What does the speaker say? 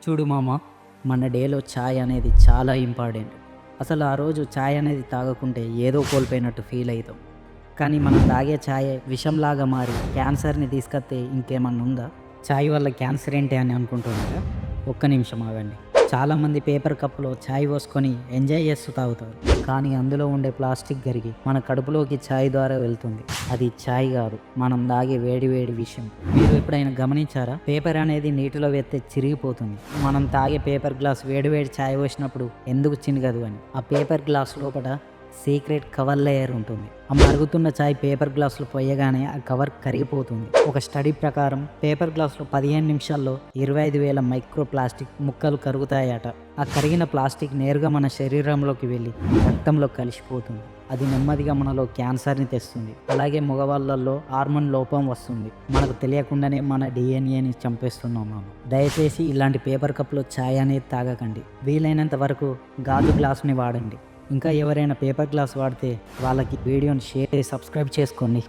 చూడు మామ, మన డేలో ఛాయ్ అనేది చాలా ఇంపార్టెంట్. అసలు ఆ రోజు ఛాయ్ అనేది తాగకుంటే ఏదో కోల్పోయినట్టు ఫీల్ అవుతాం. కానీ మనం తాగే ఛాయ్ విషంలాగా మారి క్యాన్సర్ని తీసుకొస్తే ఇంకేమన్నా ఉందా? ఛాయ్ వల్ల క్యాన్సర్ ఏంటి అని అనుకుంటున్నారా? ఒక్క నిమిషం ఆగండి. చాలామంది పేపర్ కప్పులో ఛాయ్ పోసుకొని ఎంజాయ్ చేస్తూ తాగుతారు. కానీ అందులో ఉండే ప్లాస్టిక్ గరిగి మన కడుపులోకి ఛాయ్ ద్వారా వెళ్తుంది. అది ఛాయ్ కాదు, మనం తాగే వేడి వేడి విషయం. మీరు ఎప్పుడైనా గమనించారా? పేపర్ అనేది నీటిలో వేస్తే చిరిగిపోతుంది. మనం తాగే పేపర్ గ్లాస్ వేడి వేడి ఛాయ్ పోసినప్పుడు ఎందుకు చినగదు అని. ఆ పేపర్ గ్లాస్ లోపల సీక్రెట్ కవర్ లేయర్ ఉంటుంది. ఆ మరుగుతున్న ఛాయ్ పేపర్ గ్లాసులో పోయగానే ఆ కవర్ కరిగిపోతుంది. ఒక స్టడీ ప్రకారం పేపర్ గ్లాసులో 15 నిమిషాల్లో 25,000 మైక్రో ప్లాస్టిక్ ముక్కలు కరుగుతాయట. ఆ కరిగిన ప్లాస్టిక్ నేరుగా మన శరీరంలోకి వెళ్ళి రక్తంలో కలిసిపోతుంది. అది నెమ్మదిగా మనలో క్యాన్సర్ని తెస్తుంది. అలాగే మగవాళ్ళల్లో హార్మోన్ లోపం వస్తుంది. మనకు తెలియకుండానే మన డిఎన్ఏని చంపేస్తున్నాం మనం. దయచేసి ఇలాంటి పేపర్ కప్లో ఛాయ్ అనేది తాగకండి. వీలైనంత వరకు గాజు గ్లాసుని వాడండి. ఇంకా ఎవరైనా పేపర్ గ్లాస్ వాడితే వాళ్ళకి వీడియోని షేర్ చేసి సబ్స్క్రైబ్ చేసుకోండి.